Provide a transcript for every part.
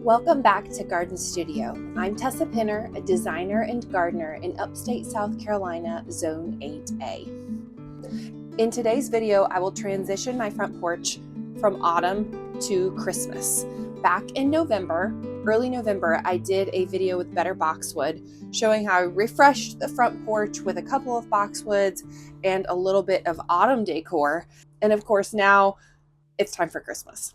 Welcome back to Garden Studio. I'm Tessa Pinner, a designer and gardener in upstate South Carolina, Zone 8A. In today's video, I will transition my front porch from autumn to Christmas. Back in November, early November, I did a video with Better Boxwood showing how I refreshed the front porch with a couple of boxwoods and a little bit of autumn decor. And of course, now it's time for Christmas.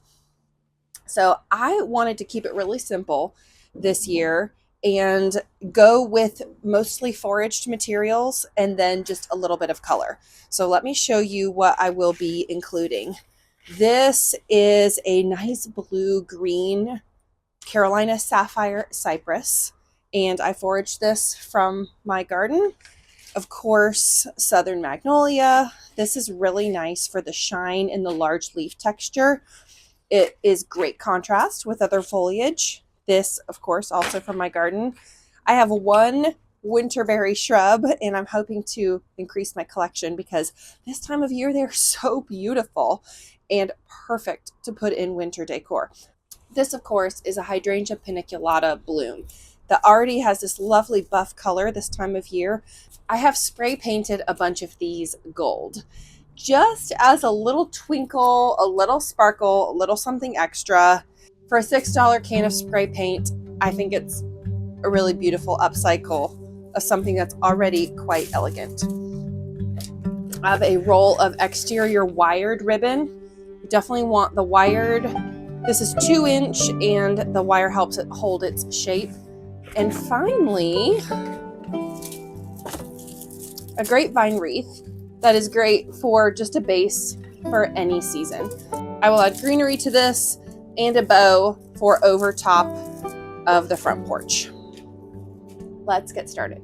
So I wanted to keep it really simple this year and go with mostly foraged materials and then just a little bit of color. So let me show you what I will be including. This is a nice blue-green Carolina Sapphire Cypress, and I foraged this from my garden. Of course, Southern Magnolia. This is really nice for the shine and the large leaf texture. It is great contrast with other foliage. This, of course, also from my garden. I have one winterberry shrub, and I'm hoping to increase my collection because this time of year they're so beautiful and perfect to put in winter decor. This, of course, is a hydrangea paniculata bloom that already has this lovely buff color this time of year. I have spray painted a bunch of these gold, just as a little twinkle, a little sparkle, a little something extra. For a $6 can of spray paint, I think it's a really beautiful upcycle of something that's already quite elegant. I have a roll of exterior wired ribbon. You definitely want the wired. This is 2-inch and the wire helps it hold its shape. And finally, a grapevine wreath that is great for just a base for any season. I will add greenery to this and a bow for over top of the front porch. Let's get started.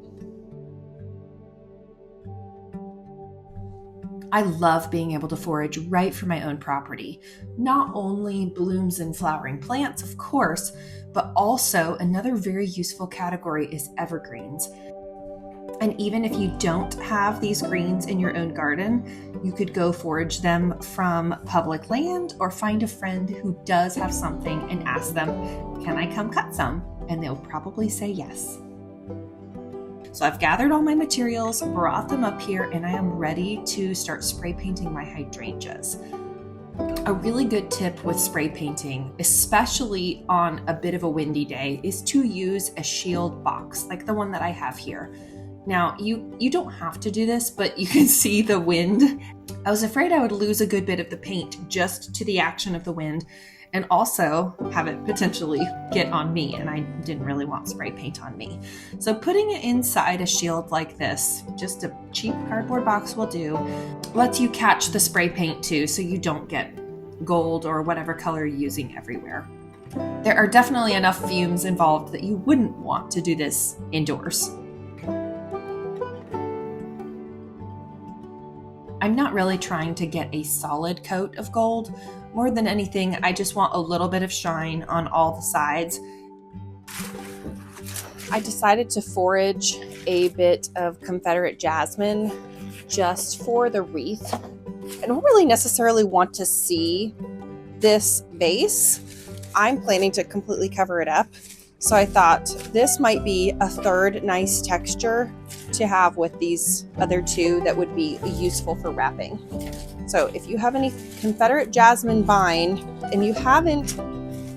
I love being able to forage right from my own property. Not only blooms and flowering plants, of course, but also another very useful category is evergreens. And even if you don't have these greens in your own garden, you could go forage them from public land or find a friend who does have something and ask them, can I come cut some? And they'll probably say yes. So I've gathered all my materials, brought them up here, and I am ready to start spray painting my hydrangeas. A really good tip with spray painting, especially on a bit of a windy day, is to use a shield box like the one that I have here. Now, you don't have to do this, but you can see the wind. I was afraid I would lose a good bit of the paint just to the action of the wind and also have it potentially get on me, and I didn't really want spray paint on me. So putting it inside a shield like this, just a cheap cardboard box will do, lets you catch the spray paint too so you don't get gold or whatever color you're using everywhere. There are definitely enough fumes involved that you wouldn't want to do this indoors. I'm not really trying to get a solid coat of gold. More than anything, I just want a little bit of shine on all the sides. I decided to forage a bit of Confederate jasmine just for the wreath. I don't really necessarily want to see this base. I'm planning to completely cover it up. So I thought this might be a third nice texture to have with these other two that would be useful for wrapping. So if you have any Confederate jasmine vine and you haven't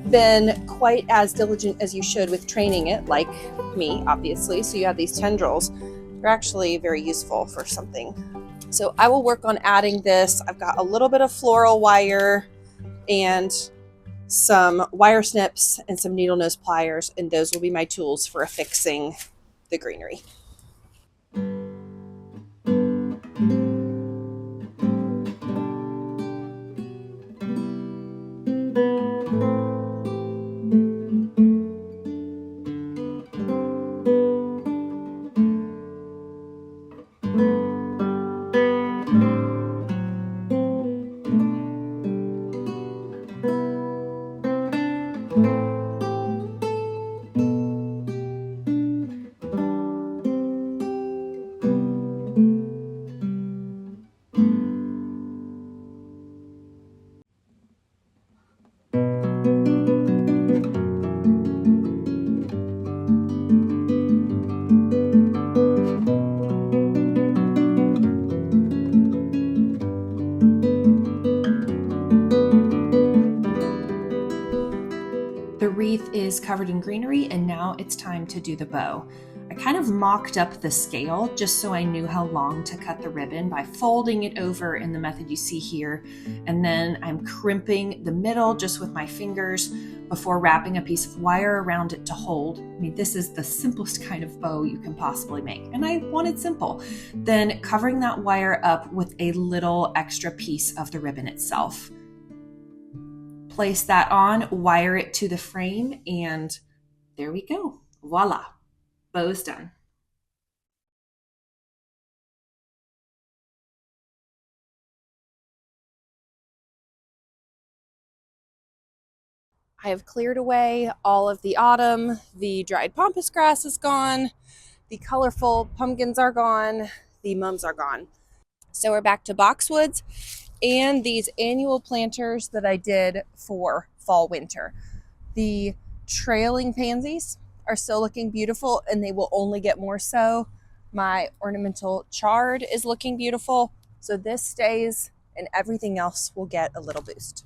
been quite as diligent as you should with training it, like me, obviously, so you have these tendrils, they're actually very useful for something. So I will work on adding this. I've got a little bit of floral wire and some wire snips and some needle nose pliers, and those will be my tools for affixing the greenery. is covered in greenery, and now it's time to do the bow. I kind of mocked up the scale just so I knew how long to cut the ribbon by folding it over in the method you see here. And then I'm crimping the middle just with my fingers before wrapping a piece of wire around it to hold. I mean, this is the simplest kind of bow you can possibly make, and I wanted simple. Then covering that wire up with a little extra piece of the ribbon itself. Place that on, wire it to the frame, and there we go. Voila. Bow's done. I have cleared away all of the autumn. The dried pampas grass is gone. The colorful pumpkins are gone. The mums are gone. So we're back to boxwoods and these annual planters that I did for fall winter. The trailing pansies are still looking beautiful, and they will only get more so. My ornamental chard is looking beautiful, so this stays and everything else will get a little boost.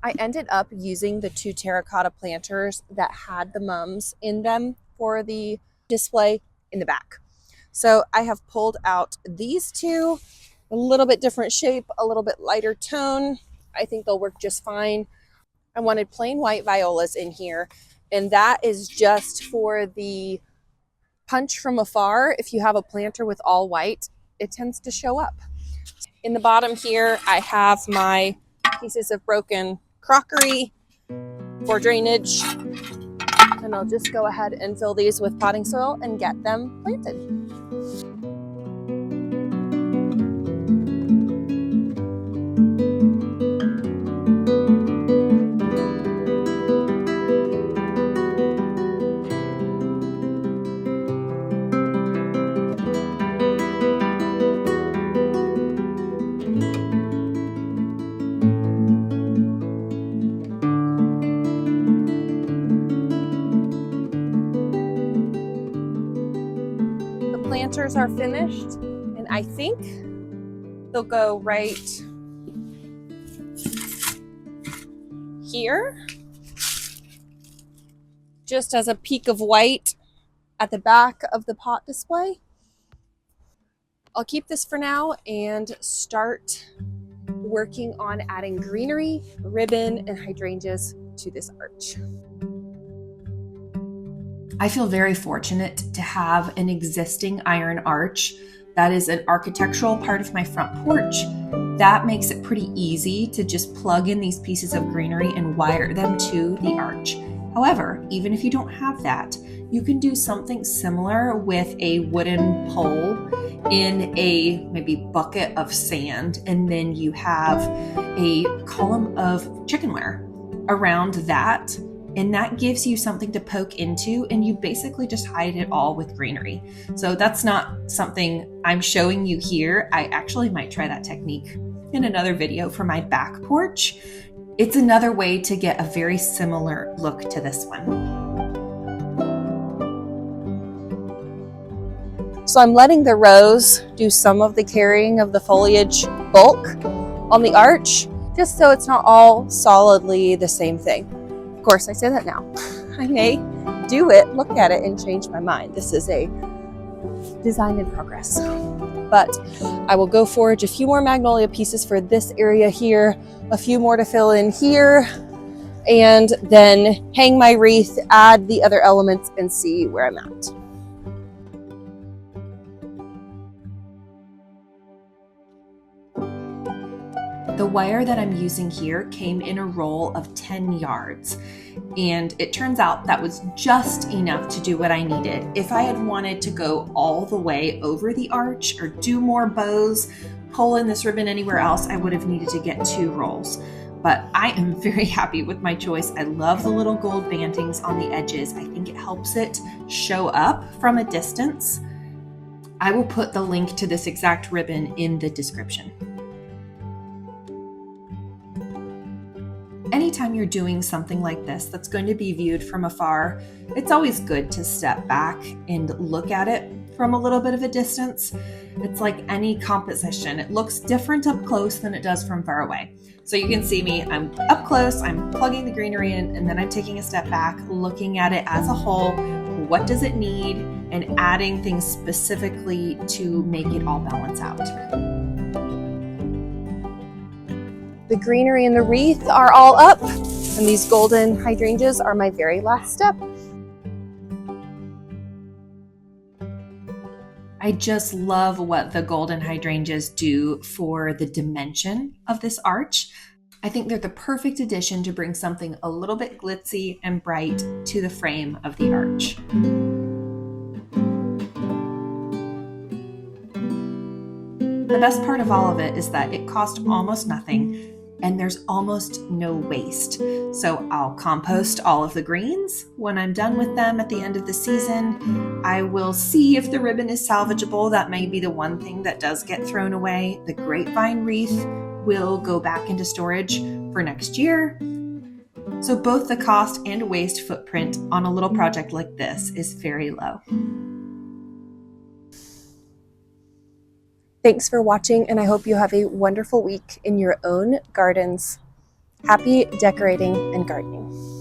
I ended up using the 2 terracotta planters that had the mums in them for the display in the back. So I have pulled out these 2, a little bit different shape, a little bit lighter tone. I think they'll work just fine. I wanted plain white violas in here, and that is just for the punch from afar. If you have a planter with all white, it tends to show up. In the bottom here, I have my pieces of broken crockery for drainage, and I'll just go ahead and fill these with potting soil and get them planted. Planters are finished, and I think they'll go right here, just as a peak of white at the back of the pot display. I'll keep this for now and start working on adding greenery, ribbon, and hydrangeas to this arch. I feel very fortunate to have an existing iron arch that is an architectural part of my front porch. That makes it pretty easy to just plug in these pieces of greenery and wire them to the arch. However, even if you don't have that, you can do something similar with a wooden pole in a maybe bucket of sand, and then you have a column of chickenware around that. And that gives you something to poke into, and you basically just hide it all with greenery. So that's not something I'm showing you here. I actually might try that technique in another video for my back porch. It's another way to get a very similar look to this one. So I'm letting the rows do some of the carrying of the foliage bulk on the arch, just so it's not all solidly the same thing. Of course, I say that now. I may do it, look at it, and change my mind. This is a design in progress. But I will go forage a few more magnolia pieces for this area here, a few more to fill in here, and then hang my wreath, add the other elements, and see where I'm at. The wire that I'm using here came in a roll of 10 yards, and it turns out that was just enough to do what I needed. If I had wanted to go all the way over the arch or do more bows, pull in this ribbon anywhere else, I would have needed to get 2 rolls. But I am very happy with my choice. I love the little gold bantings on the edges. I think it helps it show up from a distance. I will put the link to this exact ribbon in the description. Anytime you're doing something like this that's going to be viewed from afar, it's always good to step back and look at it from a little bit of a distance. It's like any composition. It looks different up close than it does from far away. So you can see me, I'm up close, I'm plugging the greenery in, and then I'm taking a step back, looking at it as a whole. What does it need? And adding things specifically to make it all balance out. The greenery and the wreath are all up, and these golden hydrangeas are my very last step. I just love what the golden hydrangeas do for the dimension of this arch. I think they're the perfect addition to bring something a little bit glitzy and bright to the frame of the arch. The best part of all of it is that it cost almost nothing and there's almost no waste. So I'll compost all of the greens. When I'm done with them at the end of the season, I will see if the ribbon is salvageable. That may be the one thing that does get thrown away. The grapevine wreath will go back into storage for next year. So both the cost and waste footprint on a little project like this is very low. Thanks for watching, and I hope you have a wonderful week in your own gardens. Happy decorating and gardening.